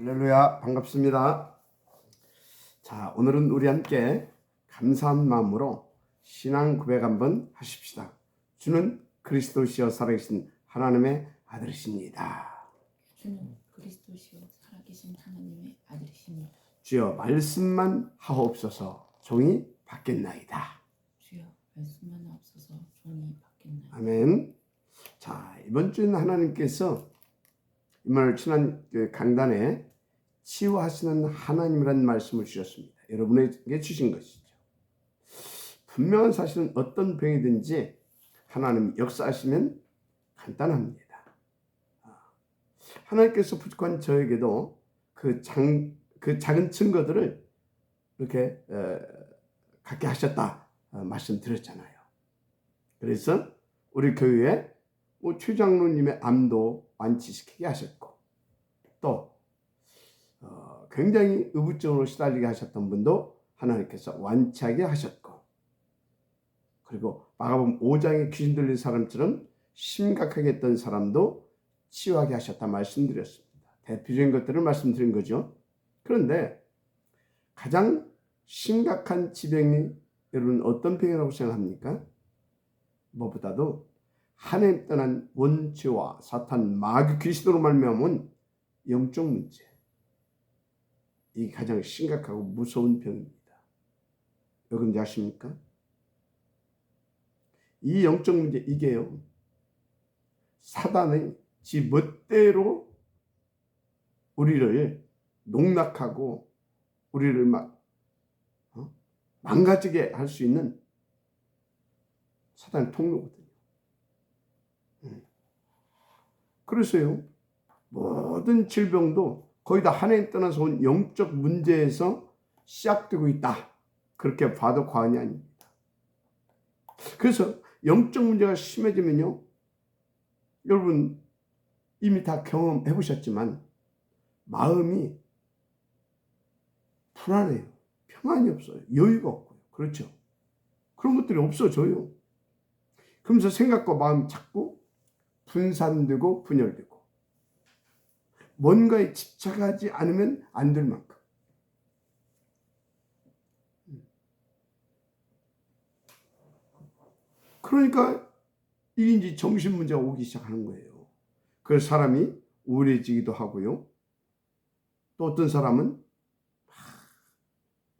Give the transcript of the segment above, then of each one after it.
할렐루야, 반갑습니다. 자, 오늘은 우리 함께 감사한 마음으로 신앙 고백 한번 하십시다. 주는 그리스도시여 살아계신 하나님의 아들이십니다. 주는 그리스도시요 살아계신 하나님의 아들이십니다. 주여 말씀만 하옵소서 종이 받겠나이다. 주여 말씀만 하옵소서 종이 받겠나이다. 아멘. 자, 이번 주는 하나님께서 이말 지난 강단에 치유하시는 하나님이라는 말씀을 주셨습니다. 여러분에게 주신 것이죠. 분명한 사실은 어떤 병이든지 하나님 역사하시면 간단합니다. 하나님께서 부족한 저에게도 그 작은 증거들을 이렇게 갖게 하셨다 말씀드렸잖아요. 그래서 우리 교회에 최 장로님의 암도 완치시키게 하셨고, 또 굉장히 의부증으로 시달리게 하셨던 분도 하나님께서 완치하게 하셨고, 그리고 마가복음 5장에 귀신 들린 사람처럼 심각하게 했던 사람도 치유하게 하셨다 말씀드렸습니다. 대표적인 것들을 말씀드린 거죠. 그런데 가장 심각한 지병이 여러분 어떤 병이라고 생각합니까? 무엇보다도 하나님 떠난 원죄와 사탄 마귀 귀신으로 말미암은 영적 문제, 이게 가장 심각하고 무서운 병입니다. 여러분 아십니까? 이 영적 문제, 이게요, 사단의 지 멋대로 우리를 농락하고 우리를 망가지게 할 수 있는 사단의 통로거든요. 그래서요, 모든 질병도 거의 다 하나님 떠나서 온 영적 문제에서 시작되고 있다, 그렇게 봐도 과언이 아닙니다. 그래서 영적 문제가 심해지면요, 여러분 이미 다 경험해 보셨지만 마음이 불안해요. 평안이 없어요. 여유가 없고요. 그렇죠? 그런 것들이 없어져요. 그러면서 생각과 마음이 자꾸 분산되고 분열되고 뭔가에 집착하지 않으면 안 될 만큼. 그러니까 이게 이제 정신 문제가 오기 시작하는 거예요. 그래서 사람이 우울해지기도 하고요. 또 어떤 사람은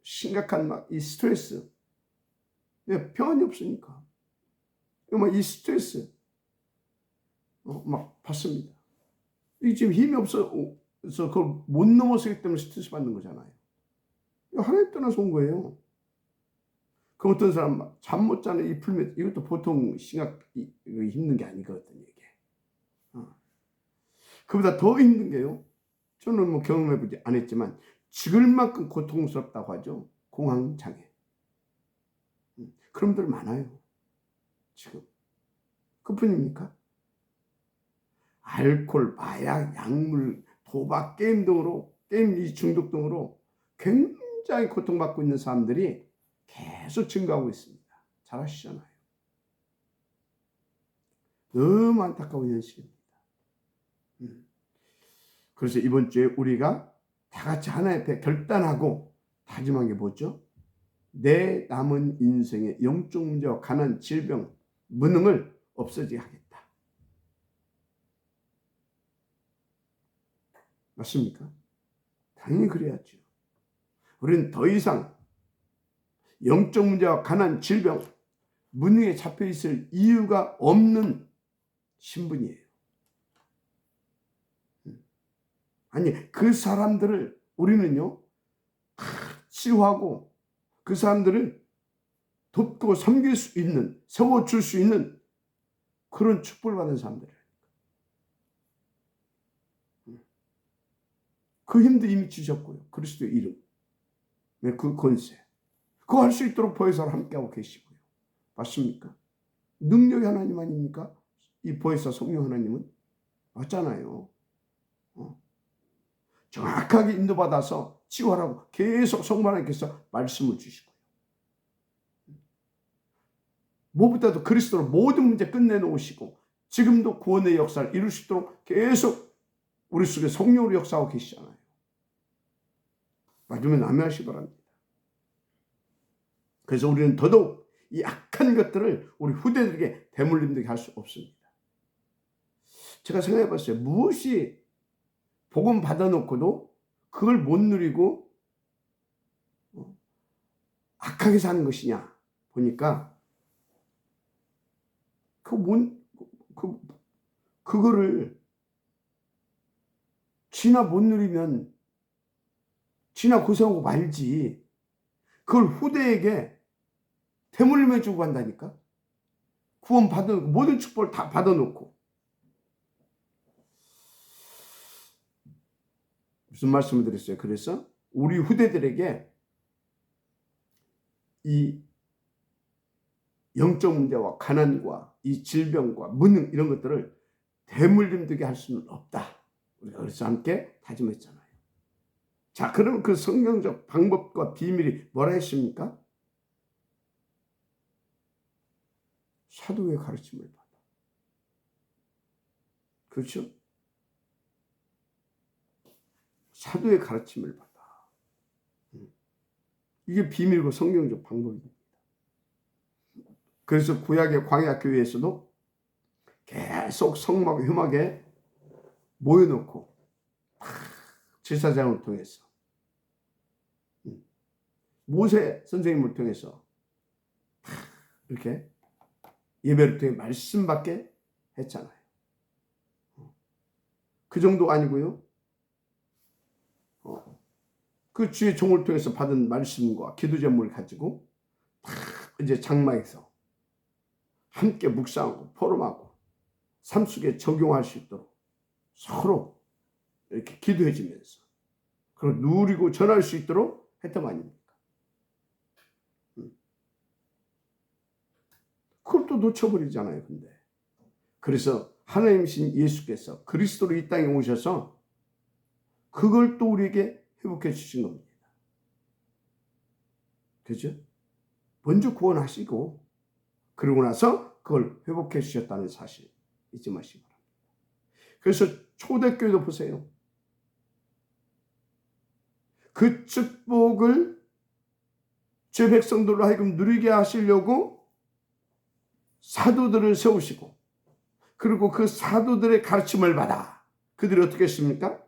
심각한 이 스트레스, 평안이 없으니까 이 스트레스 막 받습니다. 이게 지금 힘이 없어서 그걸 못 넘어서기 때문에 스트레스 받는 거잖아요. 하나님 떠나서 온 거예요. 그 어떤 사람 잠 못 자는 이 불면, 이것도 보통 힘든 게 아니거든요. 이게 그보다 더 힘든 게요, 저는 뭐 경험해보지 안 했지만 죽을 만큼 고통스럽다고 하죠. 공황장애. 그런 분들 많아요. 지금 그뿐입니까? 알코올, 마약, 약물, 도박, 게임 등으로, 게임 중독 등으로 굉장히 고통받고 있는 사람들이 계속 증가하고 있습니다. 잘 아시잖아요. 너무 안타까운 현실입니다. 그래서 이번 주에 우리가 다 같이 하나님 앞에 결단하고 다짐한 게 뭐죠? 내 남은 인생의 영적 문제와 가난, 질병, 무능을 없어지게 하겠다. 맞습니까? 당연히 그래야죠. 우리는 더 이상 영적 문제와 가난, 질병, 무능에 잡혀 있을 이유가 없는 신분이에요. 아니, 그 사람들을 우리는요, 치유하고 그 사람들을 돕고 섬길 수 있는, 세워줄 수 있는 그런 축복을 받은 사람들이에요. 그 힘도 이미 주셨고요. 그리스도의 이름, 그 권세, 그거 할 수 있도록 보혜사를 함께하고 계시고요. 맞습니까? 능력의 하나님 아닙니까? 이 보혜사 성령 하나님은 맞잖아요. 정확하게 인도받아서 치유하라고 계속 성령 하나님께서 말씀을 주시고요. 무엇보다도 그리스도로 모든 문제 끝내놓으시고 지금도 구원의 역사를 이룰 수 있도록 계속 우리 속에 성령으로 역사하고 계시잖아요. 맞으면 아멘하시기 바랍니다. 그래서 우리는 더더욱 이 악한 것들을 우리 후대들에게 대물림되게 할 수 없습니다. 제가 생각해 봤어요. 무엇이 복음 받아놓고도 그걸 못 누리고 악하게 사는 것이냐 보니까 그거를 지나 못 누리면 지나 고생하고 말지 그걸 후대에게 대물림해 주고 간다니까. 구원 받아놓고 모든 축복을 다 받아놓고. 무슨 말씀을 드렸어요? 그래서 우리 후대들에게 이 영적 문제와 가난과 이 질병과 무능 이런 것들을 대물림되게 할 수는 없다. 우리가 그래서 함께 다짐했잖아요. 자, 그럼 그 성경적 방법과 비밀이 뭐라 했습니까? 사도의 가르침을 받아. 그렇죠? 사도의 가르침을 받아. 이게 비밀이고 성경적 방법입니다. 그래서 구약의 광야교회에서도 계속 성막 흉막에 모여놓고 제사장을 통해서 모세 선생님을 통해서 이렇게 예배를 통해 말씀밖에 했잖아요. 그 정도 아니고요. 그 주의 종을 통해서 받은 말씀과 기도 제목을 가지고 이제 장막에서 함께 묵상하고 포럼하고 삶 속에 적용할 수 있도록 서로 이렇게 기도해 주면서 그걸 누리고 전할 수 있도록 했던 거 아닙니까? 그걸 또 놓쳐버리잖아요. 근데 그래서 하나님이신 예수께서 그리스도로 이 땅에 오셔서 그걸 또 우리에게 회복해 주신 겁니다. 그죠? 먼저 구원하시고 그러고 나서 그걸 회복해 주셨다는 사실 잊지 마시기 바랍니다. 그래서 초대교회도 보세요. 그 축복을 제 백성들로 하여금 누리게 하시려고 사도들을 세우시고 그리고 그 사도들의 가르침을 받아 그들이 어떻게 했습니까?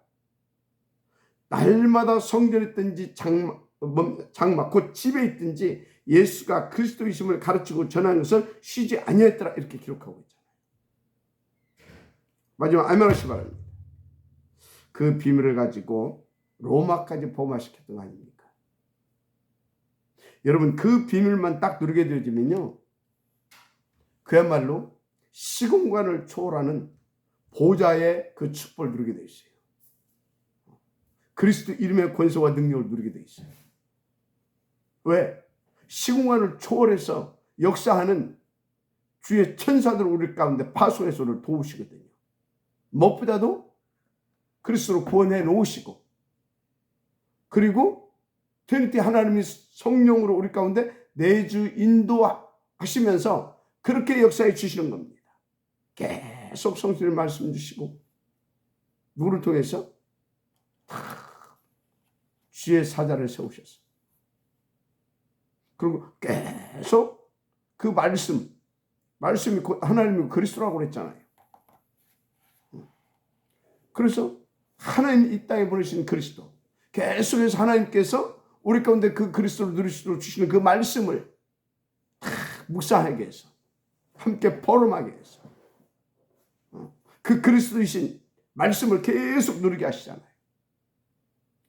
날마다 성전에 있든지 장막 곧 집에 있든지 예수가 그리스도이심을 가르치고 전하는 것을 쉬지 아니했더라 이렇게 기록하고 있잖아요. 마지막 아멘 하시기 바랍니다. 그 비밀을 가지고 로마까지 포함시켰던 거 아닙니까? 여러분 그 비밀만 딱 누리게 되어지면요 그야말로 시공간을 초월하는 보좌의 그 축복을 누리게 되어 있어요. 그리스도 이름의 권세와 능력을 누리게 되어 있어요. 왜? 시공간을 초월해서 역사하는 주의 천사들 우리 가운데 파송해서 우리를 도우시거든요. 무엇보다도 그리스도로 구원해 놓으시고 그리고 트리니티 하나님이 성령으로 우리 가운데 내주 인도하시면서 그렇게 역사해 주시는 겁니다. 계속 성신을 말씀 주시고 누구를 통해서? 주의 사자를 세우셨어요. 그리고 계속 그 말씀이 하나님이 그리스도라고 그랬잖아요. 그래서 하나님 이 땅에 보내신 그리스도 계속해서 하나님께서 우리 가운데 그 그리스도를 누릴 수 주시는 그 말씀을 다 묵상하게 해서 함께 포럼하게 해서 그 그리스도이신 말씀을 계속 누리게 하시잖아요.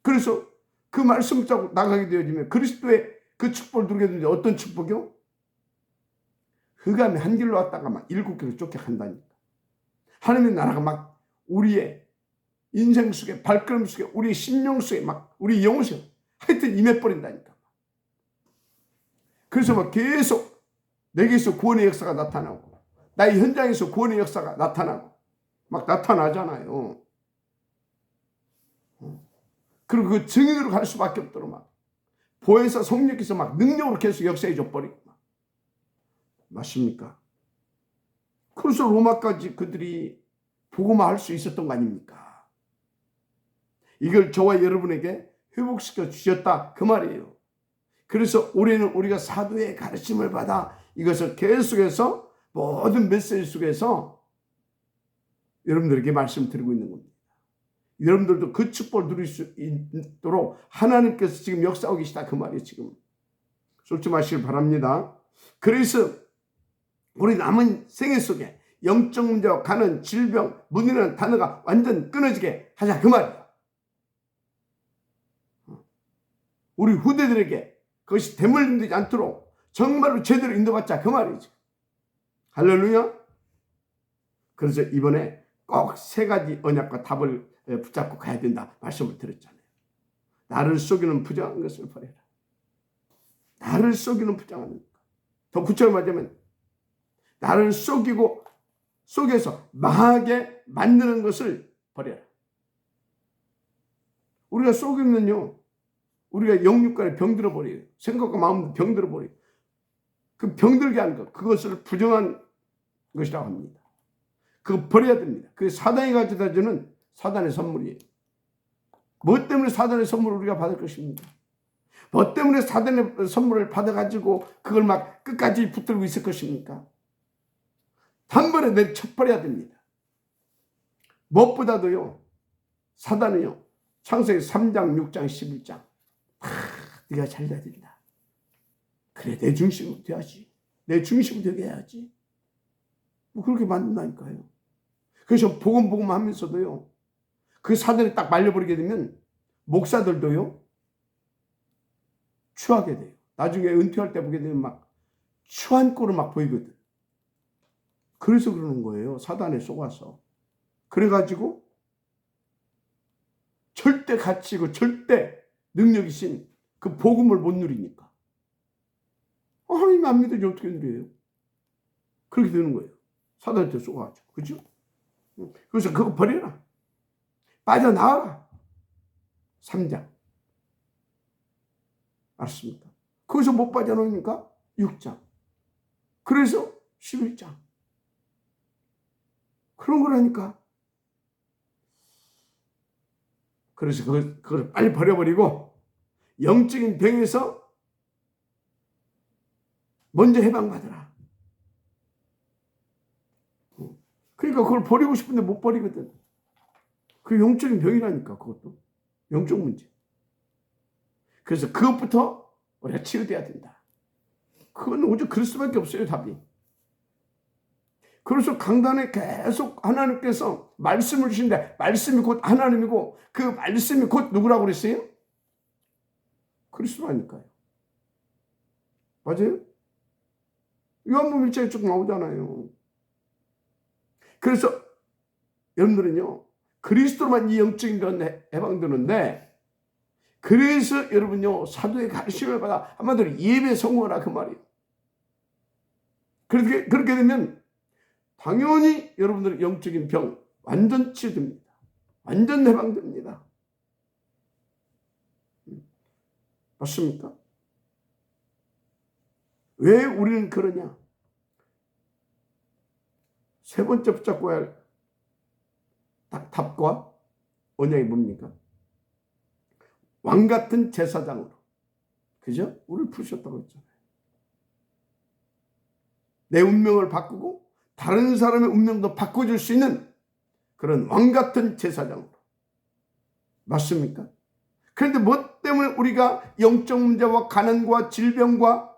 그래서 그 말씀을 짜고 나가게 되어지면 그리스도의 그 축복을 누리게 되는데 어떤 축복이요? 흑암이 한 길로 왔다가 막 7길로 쫓겨간다니까. 하나님의 나라가 막 우리의 인생 속에 발걸음 속에 우리의 심령 속에 막 우리 영혼 속에 하여튼 임해버린다니까. 그래서 막 계속 내게서 구원의 역사가 나타나고 나의 현장에서 구원의 역사가 나타나고 막 나타나잖아요. 그리고 그 증인으로 갈 수밖에 없도록 막 보혜사 성령께서 막 능력으로 계속 역사해 줘버리고 막. 맞습니까? 그래서 로마까지 그들이 복음화할 수 있었던 거 아닙니까? 이걸 저와 여러분에게 회복시켜 주셨다 그 말이에요. 그래서 우리는 우리가 사도의 가르침을 받아 이것을 계속해서 모든 메시지 속에서 여러분들에게 말씀드리고 있는 겁니다. 여러분들도 그 축복을 누릴 수 있도록 하나님께서 지금 역사하고 계시다 그 말이에요. 지금 쏟지 마시길 바랍니다. 그래서 우리 남은 생애 속에 영적 문제와 가는 질병, 문이라는 단어가 완전 끊어지게 하자 그 말이에요. 우리 후대들에게 그것이 대물림되지 않도록 정말로 제대로 인도받자 그 말이죠. 할렐루야. 그래서 이번에 꼭 세 가지 언약과 답을 붙잡고 가야 된다 말씀을 드렸잖아요. 나를 속이는 부정한 것을 버려라. 나를 속이는 부정한 것. 더 구체적으로 말하자면 나를 속여서 망하게 만드는 것을 버려라. 우리가 속이면요, 우리가 영육간에 병들어 버려요. 생각과 마음도 병들어 버려요. 그 병들게 하는 것, 그것을 부정한 것이라고 합니다. 그거 버려야 됩니다. 그게 사단이 가져다 주는 사단의 선물이에요. 뭐 때문에 사단의 선물을 우리가 받을 것입니까? 뭐 때문에 사단의 선물을 받아가지고 그걸 막 끝까지 붙들고 있을 것입니까? 단번에 내쳐버려야 됩니다. 무엇보다도요, 사단은요, 창세기 3장, 6장, 11장 네가 잘 돼야 된다. 그래, 내 중심으로 돼야지. 내 중심으로 되게 해야지. 뭐 그렇게 만든다니까요. 그래서 복음 하면서도요, 그 사단이 딱 말려버리게 되면 목사들도요, 추하게 돼요. 나중에 은퇴할 때 보게 되면 막 추한 꼴을 막 보이거든. 그래서 그러는 거예요. 사단에 속아서. 그래가지고 절대 가치고 절대 능력이신 그 복음을 못 누리니까. 하나님 안 믿어지 어떻게 누려요? 그렇게 되는 거예요. 사단한테 속아가지고. 그죠? 그래서 그거 버려라. 빠져나와라. 3장. 알았습니까? 거기서 못 빠져나오니까 6장. 그래서 11장. 그런 거라니까. 그래서 그걸 빨리 버려버리고 영적인 병에서 먼저 해방받으라. 그러니까 그걸 버리고 싶은데 못 버리거든. 그 영적인 병이라니까. 그것도 영적 문제. 그래서 그것부터 우리가 치유돼야 된다. 그건 오직 그리스도밖에 없어요, 답이. 그래서 강단에 계속 하나님께서 말씀을 주신데, 말씀이 곧 하나님이고 그 말씀이 곧 누구라고 그랬어요? 그리스도라니까요. 맞아요? 요한복음 1장에 쭉 나오잖아요. 그래서 여러분들은요, 그리스도로만 이 영적인 건 해방되는데, 그래서 여러분요, 사도의 가르침을 받아 한마디로 예배 성공하라 그 말이에요. 그렇게 되면 당연히 여러분들의 영적인 병 완전 치유됩니다. 완전 해방됩니다. 맞습니까? 왜 우리는 그러냐? 세 번째 붙잡고 할 답과 언약이 뭡니까? 왕 같은 제사장으로. 그죠? 우리를 부르셨다고 했잖아요. 내 운명을 바꾸고 다른 사람의 운명도 바꿔줄 수 있는 그런 왕 같은 제사장으로. 맞습니까? 그런데 뭐 때문에 우리가 영적 문제와 가난과 질병과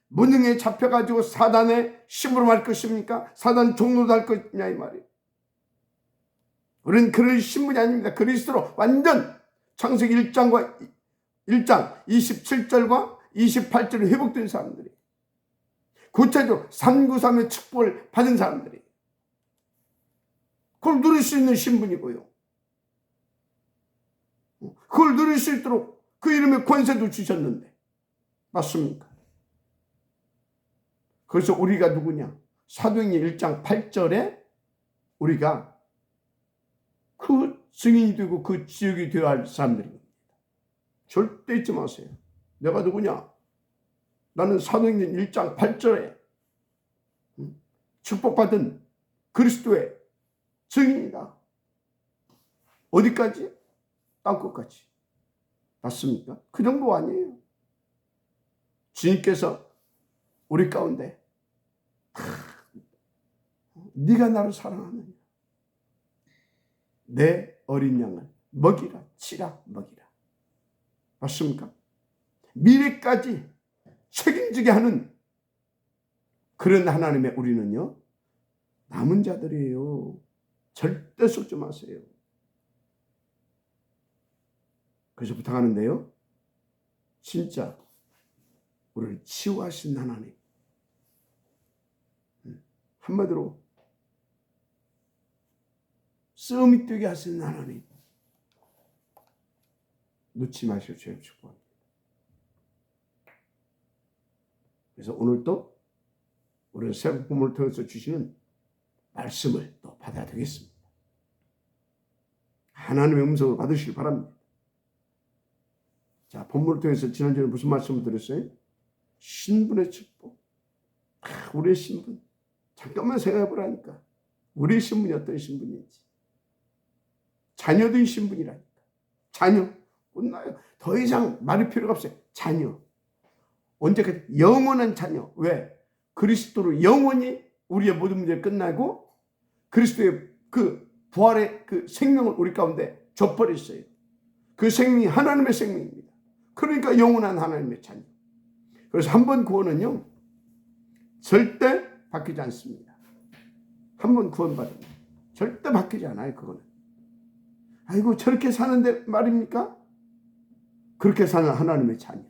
무능에 잡혀가지고 사단의 심으로 말 것입니까? 사단 종로도 할 것이냐 이 말이에요. 우리는 그럴 신분이 아닙니다. 그리스도로 완전 창세기 1장 27절과 28절에 회복된 사람들이, 구체적으로 393의 축복을 받은 사람들이 그걸 누릴 수 있는 신분이고요. 그걸 누릴 수 있도록 그 이름의 권세도 주셨는데, 맞습니까? 그래서 우리가 누구냐? 사도행전 1장 8절에 우리가 그 증인이 되고 그 지역이 되어야 할 사람들입니다. 절대 잊지 마세요. 내가 누구냐? 나는 사도행전 1장 8절에 축복받은 그리스도의 증인이다. 어디까지? 땅끝까지. 맞습니까? 그 정도 아니에요. 주님께서 우리 가운데 네가 나를 사랑하느냐, 내 어린 양을 먹이라, 치라, 먹이라. 맞습니까? 미래까지 책임지게 하는 그런 하나님의 우리는요, 남은 자들이에요. 절대 속지 마세요. 그래서 부탁하는데요, 진짜 우리를 치유하신 하나님, 한마디로 씀이 뛰게 하시는 하나님, 놓지 마시고 주님 축복합니다. 그래서 오늘도 우리는 새벽 본문을 통해서 주시는 말씀을 또 받아야 되겠습니다. 하나님의 음성을 받으시길 바랍니다. 자, 본문을 통해서 지난주에 무슨 말씀을 드렸어요? 신분의 축복. 우리의 신분. 잠깐만 생각해 보라니까. 우리의 신분이 어떤 신분인지. 자녀된 신분이라니까. 자녀. 혼나요. 더 이상 말이 필요가 없어요. 자녀. 언제까지? 영원한 자녀. 왜? 그리스도로 영원히 우리의 모든 문제가 끝나고 그리스도의 그 부활의 그 생명을 우리 가운데 줘버렸어요. 그 생명이 하나님의 생명입니다. 그러니까 영원한 하나님의 자녀. 그래서 한 번 구원은요, 절대 바뀌지 않습니다. 한 번 구원받으면 절대 바뀌지 않아요. 그거는. 아이고 저렇게 사는데 말입니까? 그렇게 사는 하나님의 자녀.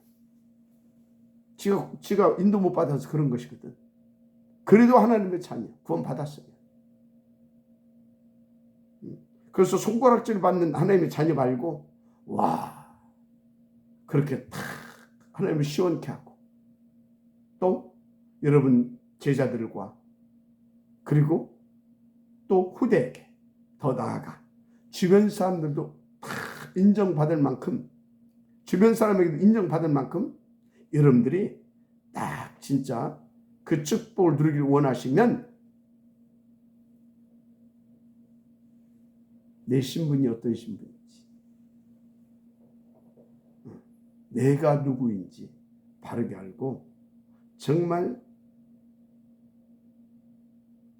지가 인도 못 받아서 그런 것이거든. 그래도 하나님의 자녀 구원 받았어요. 그래서 손가락질 받는 하나님의 자녀 말고, 와, 그렇게 탁 하나님을 시원케 하고, 또 여러분 제자들과 그리고 또 후대에게 더 나아가 주변 사람들도 다 인정받을 만큼, 주변 사람에게도 인정받을 만큼 여러분들이 딱 진짜 그 축복을 누리기를 원하시면 내 신분이 어떤 신분인지, 내가 누구인지 바르게 알고 정말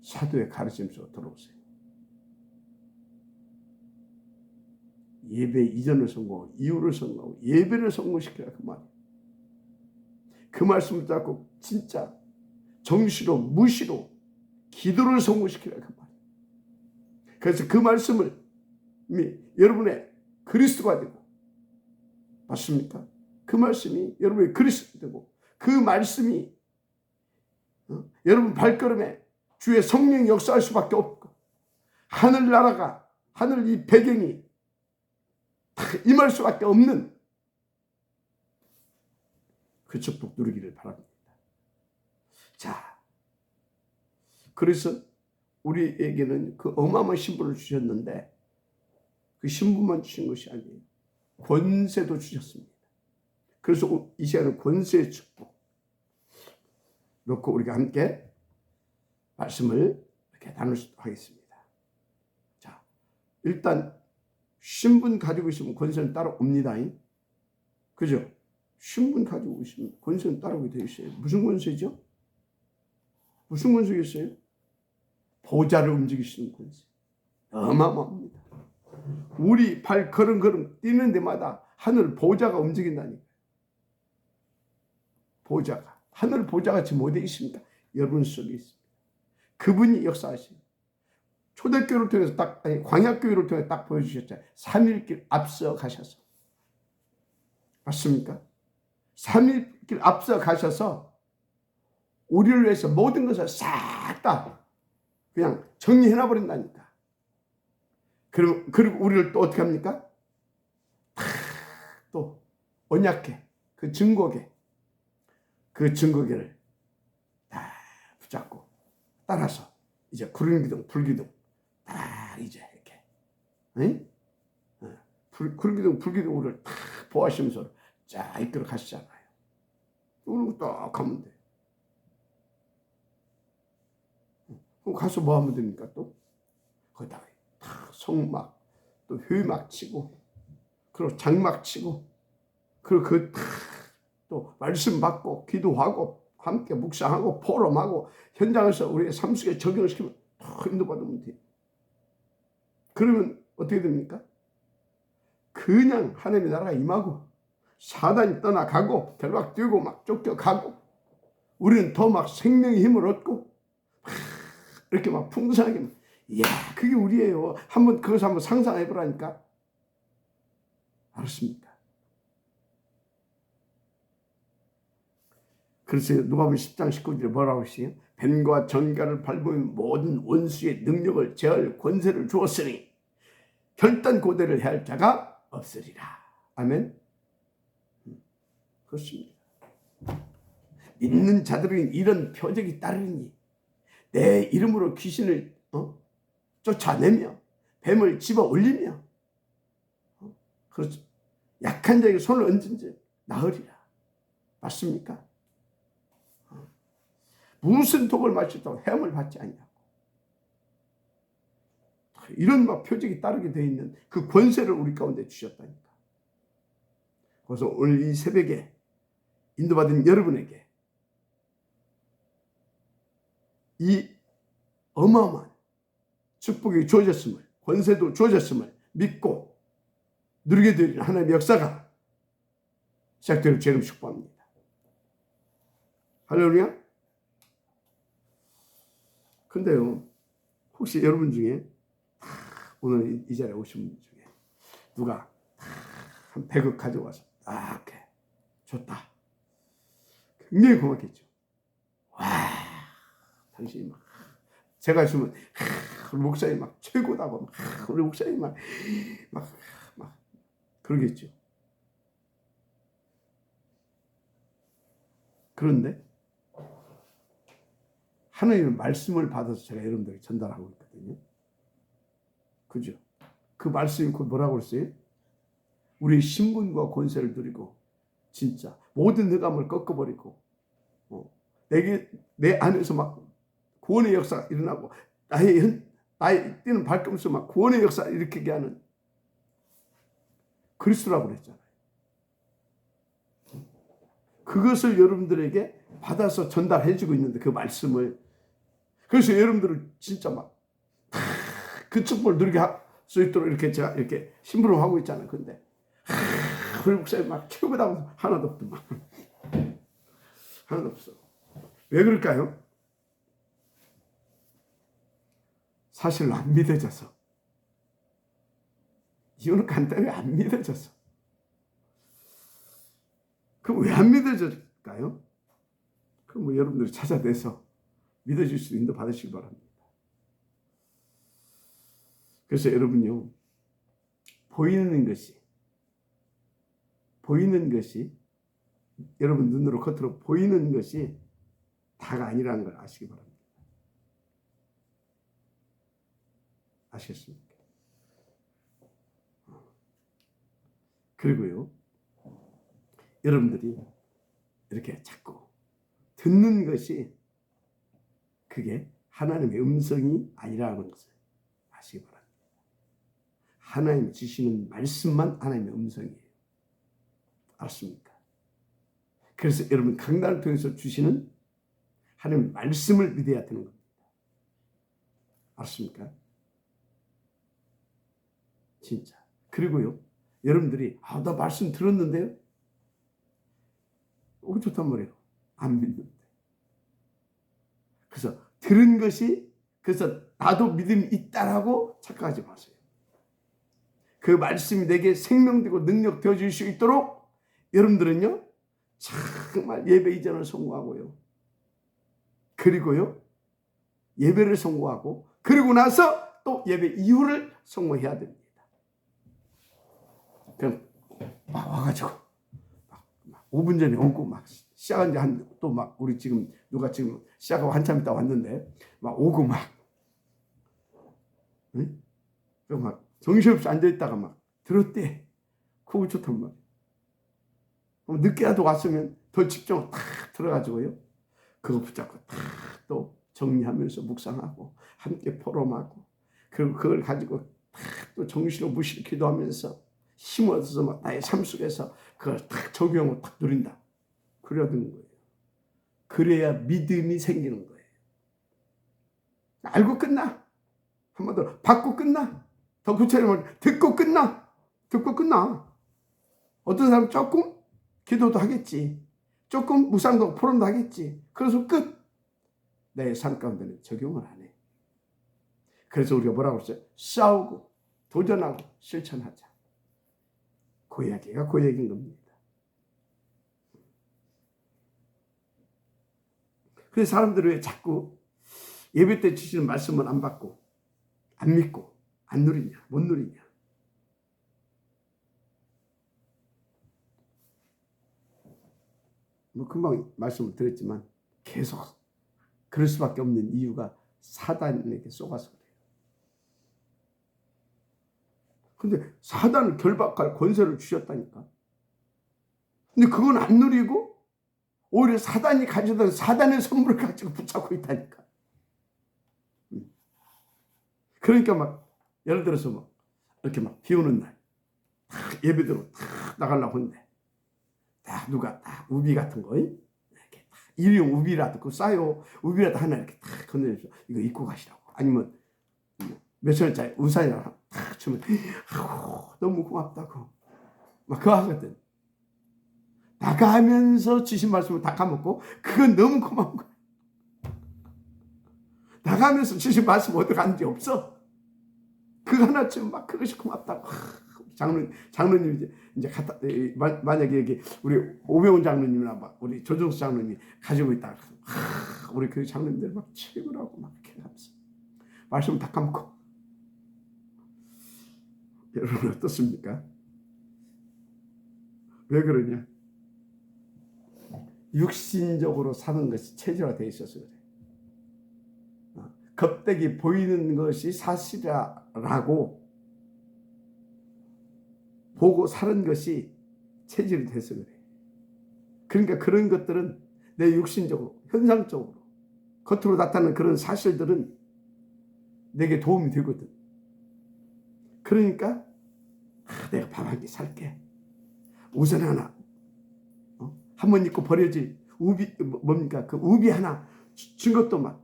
사도의 가르침 속으로 들어오세요. 예배 이전을 성공하고 이후를 성공하고 예배를 성공시키라, 그 말이에요. 그 말씀을 잡고 진짜 정시로 무시로 기도를 성공시키라, 그 말이에요. 그래서 그 말씀을 여러분의 그리스도가 되고, 맞습니까? 그 말씀이 여러분의 그리스도가 되고, 그 말씀이 여러분 발걸음에 주의 성령이 역사할 수밖에 없고, 하늘나라가, 하늘 이 배경이 임할 수밖에 없는 그 축복 누리기를 바랍니다. 자, 그래서 우리에게는 그 어마어마한 신분을 주셨는데 그 신분만 주신 것이 아니에요. 권세도 주셨습니다. 그래서 이 시간은 권세의 축복 놓고 우리가 함께 말씀을 이렇게 나누도록 하겠습니다. 자, 일단 신분 가지고 있으면 권세는 따라옵니다. 그죠? 신분 가지고 있으면 권세는 따라오게 되어 있어요. 무슨 권세죠? 무슨 권세겠어요? 보좌를 움직이시는 권세. 어마어마합니다. 우리 발 걸음걸음 뛰는 데마다 하늘 보좌가 움직인다니까요. 보좌가. 하늘 보좌가 지금 어디에 있습니까? 여러분 속에 있습니다. 그분이 역사하십니다. 초대교회를 통해서 광야교회를 통해 딱 보여주셨잖아요. 3일길 앞서 가셔서. 맞습니까? 3일길 앞서 가셔서 우리를 위해서 모든 것을 싹 다 그냥 정리해놔버린다니까. 그리고 우리를 또 어떻게 합니까? 또 언약궤, 그 증거궤, 그 증거궤를 다 붙잡고 따라서 이제 구름기둥, 불기둥 다 이제 이렇게, 응? 구름기둥, 불기둥 우리를 다 보호하시면서 쫙 이끌어 가시잖아요. 우리는 딱 가면 돼. 그럼 가서 뭐 하면 됩니까? 또 거기다가 다 성막, 또 회막 치고, 그리고 장막 치고, 그리고 또 말씀 받고 기도하고 함께 묵상하고 포럼하고 현장에서 우리의 삶 속에 적용을 시키면 더 인도받으면 돼요. 그러면 어떻게 됩니까? 그냥 하나님의 나라가 임하고 사단이 떠나가고 결박 뛰고 막 쫓겨가고 우리는 더 막 생명의 힘을 얻고 이렇게 막 풍성하게 이야 그게 우리예요. 그것을 한번 상상해 보라니까. 알았습니까? 그래서 누가복음 10장 19절에 뭐라고 하시요? 뱀과 전갈을 밟으면 모든 원수의 능력을 제할 권세를 주었으니 결단고대를 해할 자가 없으리라. 아멘. 그렇습니다. 믿는 자들은 이런 표적이 따르니 내 이름으로 귀신을 쫓아내며 뱀을 집어 올리며 그렇죠. 약한 자에게 손을 얹은 자 나으리라. 맞습니까? 무슨 독을 마셨다고 해함을 받지 않냐고. 이런 막 표적이 따르게 되어 있는 그 권세를 우리 가운데 주셨다니까. 그래서 오늘 이 새벽에 인도받은 여러분에게 이 어마어마한 축복이 주어졌음을, 권세도 주어졌음을 믿고 누리게 되는 하나님의 역사가 시작되는 죄를 축복합니다. 할렐루야. 근데요, 혹시 여러분 중에 오늘 이 자리에 오신 분 중에 누가 한 100억 가져와서 이렇게 줬다. 굉장히 고맙겠죠. 와, 당신이 막 제가 있으면 우리 목사님 막 최고다고 막 우리 목사님 막 그러겠죠. 그런데 하나님의 말씀을 받아서 제가 여러분들에게 전달하고 있거든요. 그죠? 그 말씀이 곧 뭐라고 그랬어요? 우리의 신분과 권세를 누리고 진짜 모든 흑암을 꺾어버리고 내 안에서 막 구원의 역사가 일어나고 나의 뛰는 발걸음에서 막 구원의 역사를 일으키게 하는 그리스도라고 그랬잖아요. 그것을 여러분들에게 받아서 전달해주고 있는데 그 말씀을 그래서 여러분들은 진짜 막 그 축복을 누리게 할 수 있도록 이렇게 제가 이렇게 심부름하고 있잖아요. 근데 우리 목사님 막 최고다 하나도 없더만. 하나도 없어. 왜 그럴까요? 사실 안 믿어져서. 이유는 간단히 안 믿어져서. 그럼 왜 안 믿어질까요? 그럼 뭐 여러분들이 찾아내서 믿어질 수 있는 받으시기 바랍니다. 그래서 여러분요, 보이는 것이 여러분 눈으로 겉으로 보이는 것이 다가 아니라는 걸 아시기 바랍니다. 아시겠습니까? 그리고요, 여러분들이 이렇게 자꾸 듣는 것이 그게 하나님의 음성이 아니라는 것을 아시기 바랍니다. 하나님이 주시는 말씀만 하나님의 음성이에요. 알았습니까? 그래서 여러분 강단을 통해서 주시는 하나님의 말씀을 믿어야 되는 겁니다. 알았습니까? 진짜. 그리고요, 여러분들이 나 말씀 들었는데요? 좋단 말이에요. 안 믿는데. 그래서 들은 것이 그래서 나도 믿음이 있다라고 착각하지 마세요. 그 말씀이 내게 생명되고 능력 되어줄 수 있도록 여러분들은요 정말 예배 이전을 성공하고요, 그리고요 예배를 성공하고 그리고 나서 또 예배 이후를 성공해야 됩니다. 그럼 막 와가지고 막 5분 전에 오고 막 시작한 지 또 막 우리 지금 누가 지금 시작하고 한참 있다 왔는데 막 오고 막 응? 막 정신없이 앉아있다가 막 들었대. 그거 좋단 말이야. 늦게라도 왔으면 더 집중을 탁 들어가지고요, 그거 붙잡고 탁 또 정리하면서 묵상하고 함께 포럼하고 그리고 그걸 가지고 탁 또 정신을 무시를 기도하면서 힘 얻어서 막 나의 삶 속에서 그걸 딱 적용하고 딱 누린다. 그래야 되는 거예요. 그래야 믿음이 생기는 거예요. 알고 끝나. 한 번 더 받고 끝나. 더 구체적으로 말하면 듣고 끝나. 듣고 끝나. 어떤 사람은 조금 기도도 하겠지. 조금 묵상도 포럼도 하겠지. 그래서 끝. 내 삶 가운데는 적용을 안 해. 그래서 우리가 뭐라고 했어요? 싸우고 도전하고 실천하자. 그 이야기가 그 얘기인 겁니다. 그래서 사람들이 왜 자꾸 예배 때 주시는 말씀은 안 받고 안 믿고 안 누리냐, 못 누리냐. 뭐 금방 말씀을 드렸지만 계속 그럴 수밖에 없는 이유가 사단에게 쏘가서 그래요. 근데 사단을 결박할 권세를 주셨다니까. 근데 그건 안 누리고 오히려 사단이 가져던 사단의 선물을 가지고 붙잡고 있다니까. 그러니까 막 예를 들어서 막 이렇게 막 비 오는 날 딱 예배대로 딱 나가려고 하는데 딱 누가 딱 우비 같은 거 이렇게 딱 일용 우비라도 그 싸요 우비라도 하나 이렇게 딱 건네서 이거 입고 가시라고. 아니면 몇천 원짜리 우산이랑 딱 주면 아우 너무 고맙다고 막 그거 하거든. 나가면서 주신 말씀을 다 까먹고 그건 너무 고마운 거야. 나가면서 주신 말씀 어디 갔는지 없어. 그거 하나쯤 막 그것이 고맙다고. 장로님 이제 갖다 만약에 여기 우리 오병훈 장로님이나 막 우리 조정수 장로님이 가지고 있다. 우리 그 장로님들 막 최고라고 막 이렇게 하면서 말씀을 다 까먹고. 여러분 어떻습니까? 왜 그러냐? 육신적으로 사는 것이 체질화되어 있어서 그래. 겁되게 보이는 것이 사실이라고 보고 사는 것이 체질이 돼서 그래. 그러니까 그런 것들은 내 육신적으로, 현상적으로 겉으로 나타나는 그런 사실들은 내게 도움이 되거든. 그러니까 내가 밥 한 개 살게. 우산 하나 한 번 입고 버려질 우비 뭡니까? 그 우비 하나 준 것도 막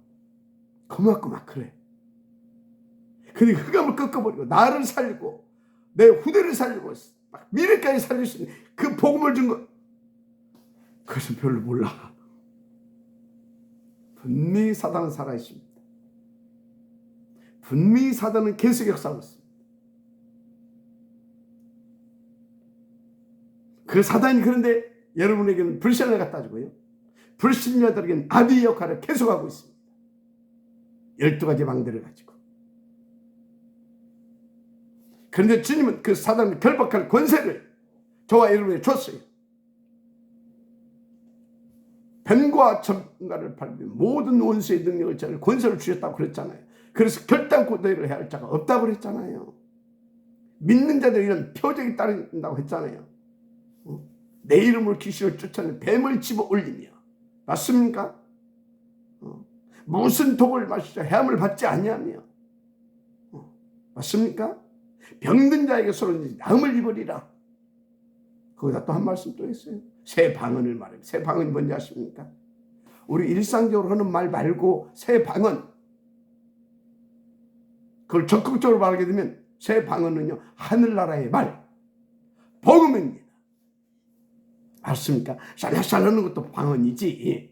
고맙고 막 그래. 근데 흑암을 꺾어버리고 나를 살리고 내 후대를 살리고 막 미래까지 살릴 수 있는 그 복음을 준 것, 그것은 별로 몰라. 분명히 사단은 살아있습니다. 분명히 사단은 계속 역사하고 있습니다. 그 사단이 그런데 여러분에게는 불신을 갖다 주고요. 불신자들에게는 아비 역할을 계속하고 있습니다. 12가지 망대를 가지고. 그런데 주님은 그 사단을 결박할 권세를 저와 여러분에게 줬어요. 뱀과 전갈을 밟는 모든 원수의 능력을 저를 권세를 주셨다고 그랬잖아요. 그래서 결단코 너희를 해야 할 자가 없다고 그랬잖아요. 믿는 자들이 이런 표적이 따른다고 했잖아요. 내 이름으로 귀신을 쫓아내는 뱀을 집어 올리며. 맞습니까? 무슨 독을 마시자 해함을 받지 아니하며. 맞습니까? 병든 자에게 서로는 나음을 입으리라. 거기다 또 한 말씀 또 했어요. 새 방언을 말해요. 새 방언이 뭔지 아십니까? 우리 일상적으로 하는 말 말고 새 방언. 그걸 적극적으로 말하게 되면 새 방언은요, 하늘나라의 말, 복음입니다. 맞습니까? 쌀쌀 하는 것도 방언이지.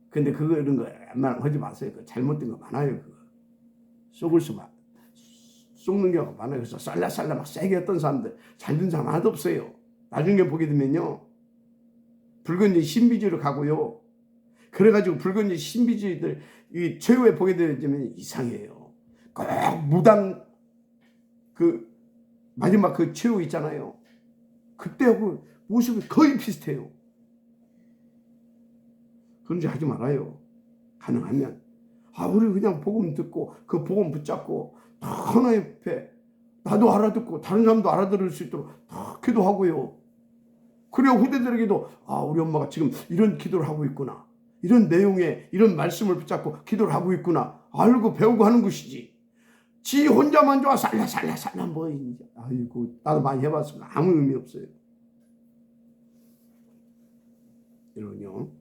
근데 그거 이런 거 웬만하면 하지 마세요. 그거 잘못된 거 많아요. 그거 속을 수만 속는 경우가 많아요. 그래서 쌀라쌀라 막 세게 했던 사람들 잘 된 사람 하나도 없어요. 나중에 보게 되면요, 붉은지 신비주의로 가고요. 그래가지고 붉은지 신비주의들 이 최후에 보게 되면 이상해요. 꼭 무당 그 마지막 그 최후 있잖아요. 그때하고 모습이 거의 비슷해요. 그런 짓 하지 말아요. 가능하면 우리 그냥 복음 듣고 그 복음 붙잡고 다 하나님 앞에 나도 알아듣고 다른 사람도 알아들을 수 있도록 다 기도하고요. 그래야 후대들에게도 우리 엄마가 지금 이런 기도를 하고 있구나, 이런 내용의 이런 말씀을 붙잡고 기도를 하고 있구나 알고 배우고 하는 것이지. 지 혼자만 좋아 살라 뭐 이제 아이고 나도 많이 해봤으면 아무 의미 없어요. 여러분요,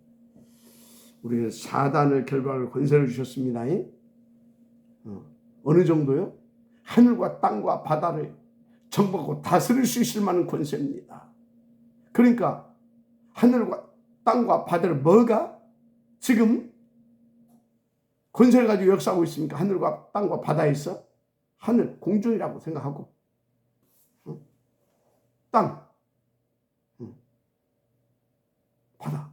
우리는 사단을 결박할 권세를 주셨습니다. 어느 정도요? 하늘과 땅과 바다를 정복하고 다스릴 수 있을 만한 권세입니다. 그러니까 하늘과 땅과 바다를 뭐가 지금 권세를 가지고 역사하고 있습니까? 하늘과 땅과 바다에서 하늘, 공중이라고 생각하고 땅, 바다,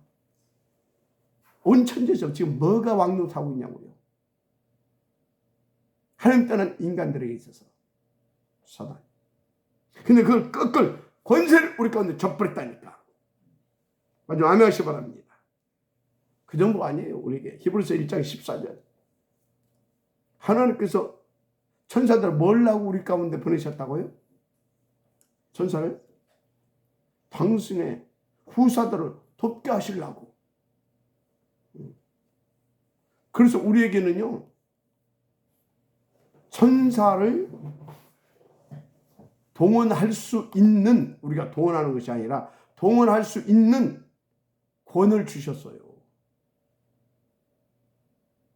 온 천지에서 지금 뭐가 왕노하고 있냐고요. 하나님 떠난 인간들에게 있어서 사단. 근데 그걸 꺾을 권세를 우리 가운데 줘버렸다니까. 아주 아멘하시 바랍니다. 그 정도 아니에요. 우리에게 히브리서 1장 14절 하나님께서 천사들을 뭘 하고 우리 가운데 보내셨다고요? 천사를 당신의 후사들을 돕게 하시려고. 그래서 우리에게는요, 천사를 동원할 수 있는, 우리가 동원하는 것이 아니라 동원할 수 있는 권을 주셨어요.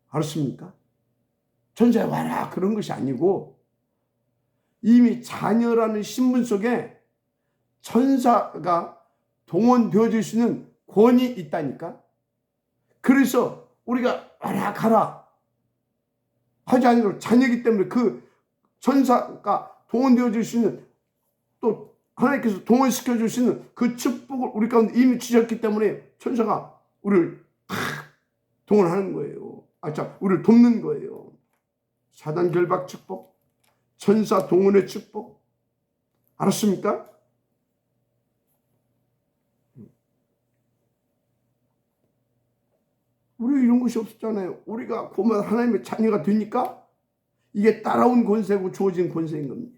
알았습니까? 천사에 와라 그런 것이 아니고 이미 자녀라는 신분 속에 천사가 동원되어질 수 있는 권이 있다니까. 그래서 우리가 와라 가라 하지 않도록 자녀이기 때문에 그 천사가 동원되어질 수 있는, 또 하나님께서 동원시켜 줄 수 있는 그 축복을 우리 가운데 이미 주셨기 때문에 천사가 우리를 탁 동원하는 거예요. 우리를 돕는 거예요. 사단 결박 축복, 천사 동원의 축복. 알았습니까? 우리 이런 것이 없었잖아요. 우리가 고만 하나님의 자녀가 되니까 이게 따라온 권세고 주어진 권세인 겁니다.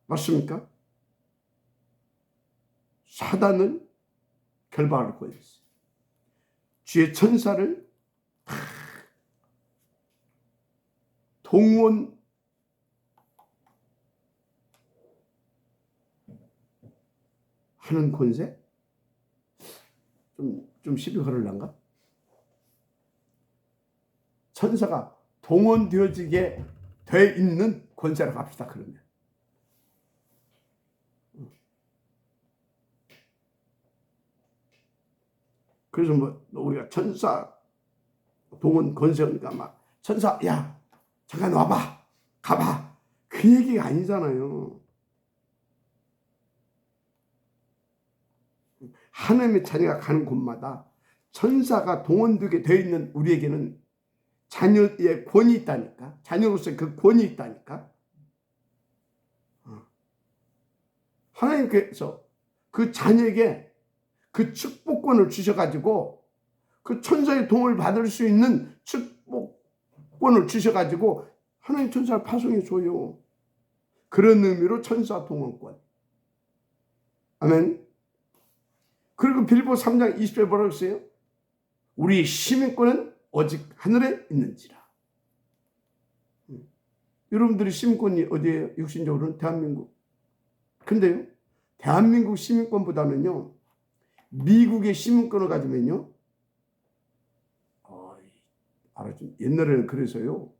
맞습니까? 사단을 결박할 권세, 주의 천사를 동원하는 권세? 좀 시비 걸을란가? 천사가 동원되어지게 돼 있는 권세라고 합시다. 그러면 그래서 뭐 우리가 천사 동원 권세니까 막 천사 야 잠깐 와봐 가봐 그 얘기가 아니잖아요. 하나님의 자녀가 가는 곳마다 천사가 동원되게 되어 있는 우리에게는 자녀의 권이 있다니까. 자녀로서의 그 권이 있다니까. 하나님께서 그 자녀에게 그 축복권을 주셔가지고 그 천사의 도움을 받을 수 있는 축복권을 주셔가지고 하나님 천사를 파송해 줘요. 그런 의미로 천사 동원권. 아멘. 그리고 빌보 3장 20절에 뭐라고 했어요? 우리 시민권은 오직 하늘에 있는지라. 여러분들이 시민권이 어디에요? 육신적으로는 대한민국. 근데요, 대한민국 시민권보다는요, 미국의 시민권을 가지면요, 알았죠? 옛날에는 그래서요,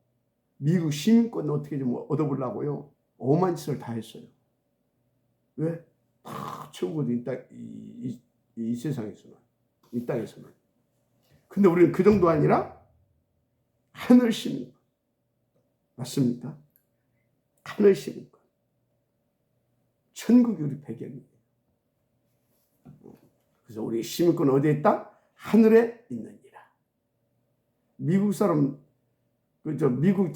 미국 시민권 어떻게 좀 얻어보려고요, 오만 짓을 다 했어요. 왜? 다 채우거든, 이 세상에서는, 이 땅에서는. 근데 우리는 그 정도 아니라 하늘 시민권. 맞습니까? 하늘 시민권. 천국이 우리 배경이에요. 그래서 우리 시민권은 어디에 있다? 하늘에 있느니라. 미국 사람, 미국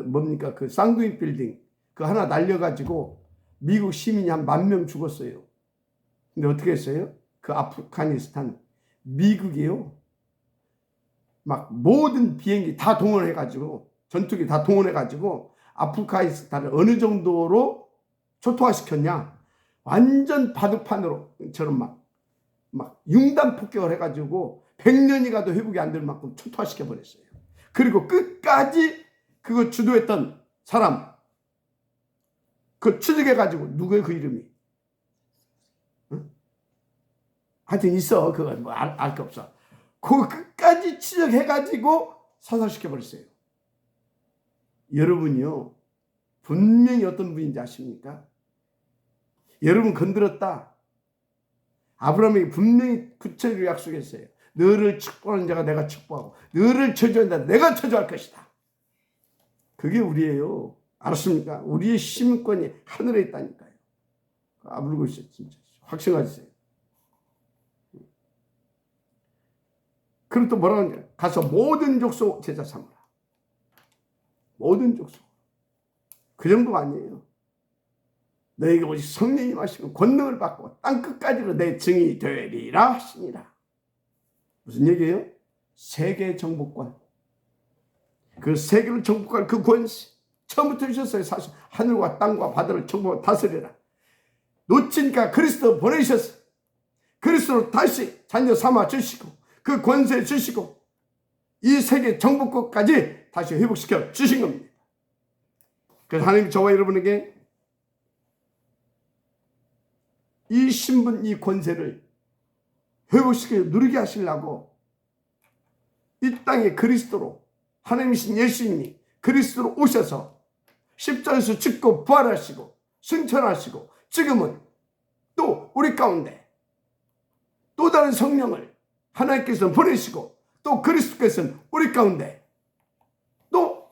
뭡니까? 그 쌍둥이 빌딩, 그 하나 날려가지고 미국 시민이 한 10,000명 죽었어요. 근데 어떻게 했어요? 그 아프가니스탄, 미국이요. 막 모든 비행기 다 동원해가지고, 전투기 다 동원해가지고, 아프가니스탄을 어느 정도로 초토화시켰냐? 완전 바둑판으로처럼 막 융단 폭격을 해가지고 100년이 가도 회복이 안 될 만큼 초토화시켜버렸어요. 그리고 끝까지 그거 주도했던 사람 그 추적해가지고 누구의 그 이름이? 응? 하여튼 있어. 그거 뭐 알 거 없어. 그거 끝까지 추적해가지고 사살시켜버렸어요. 여러분이요 분명히 어떤 분인지 아십니까? 여러분 건드렸다. 아브라함에게 분명히 구체적으로 약속했어요. 너를 축복하는 자가 내가 축복하고 너를 저주한다 내가 저주할 것이다. 그게 우리예요. 알았습니까? 우리의 시민권이 하늘에 있다니까요. 아물고 있어요. 진짜 확신하세요. 그럼 또 뭐라고 하냐? 가서 모든 족속 제자 삼으라. 모든 족속. 그 정도가 아니에요. 너희가 오직 성령이 임하시고 권능을 받고 땅끝까지로 내 증인이 되리라 하시니라. 무슨 얘기예요? 세계 정복권. 그 세계를 정복할 그 권세. 처음부터 주셨어요. 사실 하늘과 땅과 바다를 정복하고 다스리라. 놓치니까 그리스도 보내셨어요. 그리스도로 다시 자녀 삼아 주시고 그 권세 주시고 이 세계 정복권까지 다시 회복시켜 주신 겁니다. 그래서 하나님 저와 여러분에게 이 신분 이 권세를 회복시켜 누리게 하시려고 이 땅에 그리스도로 하나님이신 예수님이 그리스도로 오셔서 십자가에서 죽고 부활하시고 승천하시고 지금은 또 우리 가운데 또 다른 성령을 하나님께서 보내시고 또 그리스도께서는 우리 가운데 또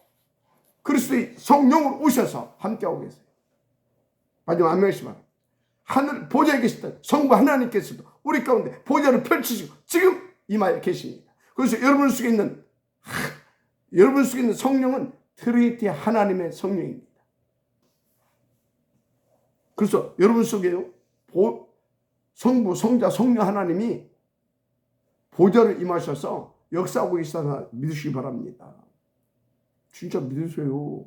그리스도의 성령으로 오셔서 함께하고 계세요. 마지막 한 명씩 말합니다. 하늘 보좌에 계시던 성부 하나님께서도 우리 가운데 보좌를 펼치시고 지금 임하여 계십니다. 그래서 여러분 속에 있는 성령은 트리니티 하나님의 성령입니다. 그래서 여러분 속에요 성부, 성자, 성령 하나님이 보좌를 임하셔서 역사하고 있어서 믿으시기 바랍니다. 진짜 믿으세요.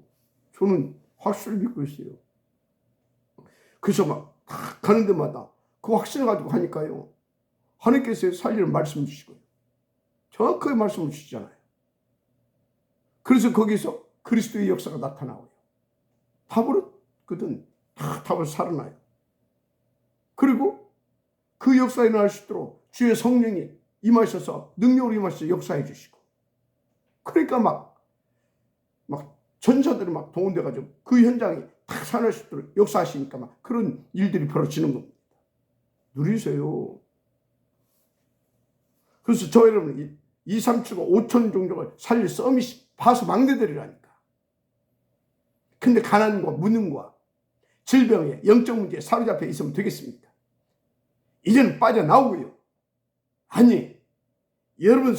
저는 확실히 믿고 있어요. 그래서 막 가는 데마다 그 확신을 가지고 하니까요. 하나님께서 살리는 말씀 주시고요. 정확하게 말씀을 주시잖아요. 그래서 거기서 그리스도의 역사가 나타나고요. 답으로거든 답을 살아나요. 그리고 그 역사에 나올 수 있도록 주의 성령이 임하셔서 능력으로 임하셔서 역사해 주시고 그러니까 막 전사들이 막 동원돼가지고 그 현장에 탁 살아날 수 있도록 역사하시니까 막 그런 일들이 벌어지는 겁니다. 누리세요. 그래서 저 여러분 2, 3주가 5천 종족을 살릴 썸이 봐서 막내들이라니까. 근데 가난과 무능과 질병에 영적 문제에 사로잡혀 있으면 되겠습니까? 이제는 빠져나오고요. 아니 여러분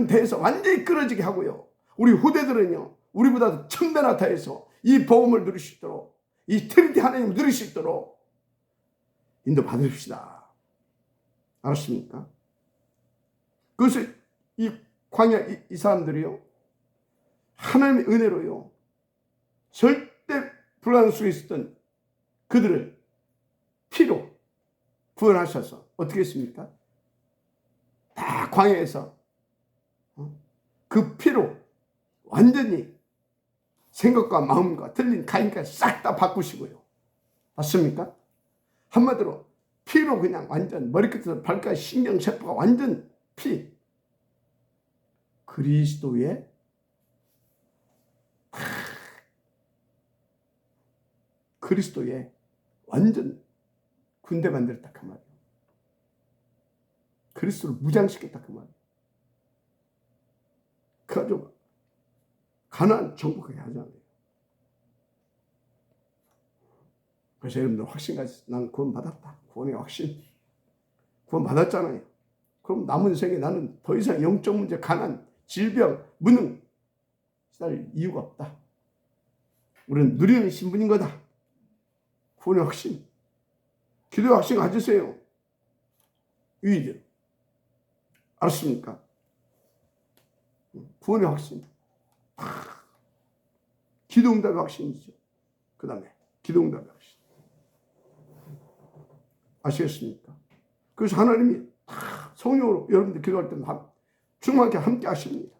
대해서 완전히 끊어지게 하고요. 우리 후대들은요. 우리보다 천배나 더해서 이 복음을 누릴 수 있도록 이 트리니티 하나님을 누릴 수 있도록 인도 받으십시다. 알았습니까? 그래서 이 광야 이 사람들이요. 하나님의 은혜로요. 절대 불안 속에 있었던 그들을 피로 구원하셔서 어떻게 했습니까? 다 광야에서 그 피로 완전히 생각과 마음과 틀린 가인까지 싹 다 바꾸시고요. 맞습니까? 한마디로 피로 그냥 완전 머리끝에서 발까지 신경세포가 완전 피. 그리스도의 완전 군대 만들었다 그 말이에요. 그리스도를 무장시켰다 그 말이에요. 그래가지고 가나안 정복하게 하잖아요. 그래서 여러분들 확신까지 난 구원받았다. 구원의 확신. 구원받았잖아요. 그럼 남은 생에 나는 더 이상 영적 문제, 가난, 질병, 무능 시달릴 이유가 없다. 우리는 누리는 신분인 거다. 구원의 확신. 기도의 확신 가지세요. 위기들. 알았습니까? 구원의 확신. 기도응답의 확신이죠. 그 다음에 기도응답의 확신. 아시겠습니까? 그래서 하나님이 성령으로 여러분들 기도할 때는 충만하게 함께 하십니다.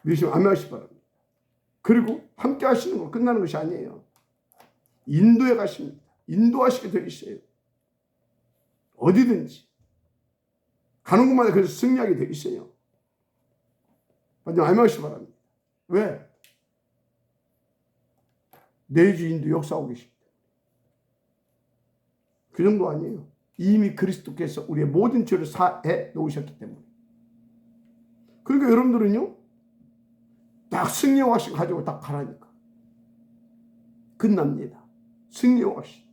믿으시면 아멘 하시기 바랍니다. 그리고 함께 하시는 거 끝나는 것이 아니에요. 인도해 가십니다. 인도하시게 되어 있어요. 어디든지 가는 곳마다 그래서 승리하게 되어 있어요. 완전 알마시 바랍니다. 왜? 내주 인도 역사하고 계십니다. 그 정도 아니에요. 이미 그리스도께서 우리의 모든 죄를 사해 놓으셨기 때문에. 그러니까 여러분들은요, 딱 승리의 확신 가지고 딱 가라니까. 끝납니다. 승리의 확신.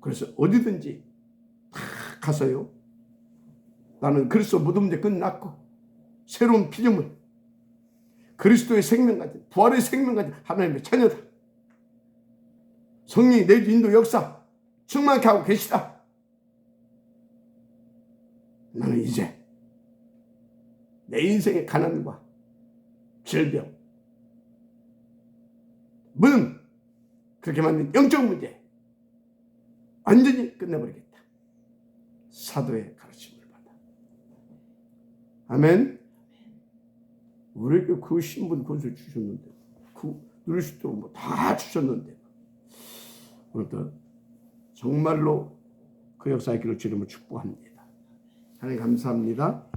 그래서 어디든지 다 가서요, 나는 그리스도 무덤 문제 끝났고 새로운 피조물, 그리스도의 생명 가진, 부활의 생명 가진 하나님의 자녀다. 성령이 내 인도 역사 충만케 하고 계시다. 나는 이제 내 인생의 가난과 질병, 무슨 그렇게 만든 영적 문제 완전히 끝내버리겠다. 사도의 가르침을 받아. 아멘. 우리에게 그 신분 권세를 주셨는데, 그 누릴 수 있도록 뭐 다 주셨는데, 오늘도 정말로 그 역사의 길을 주님을 축복합니다. 하나님 감사합니다.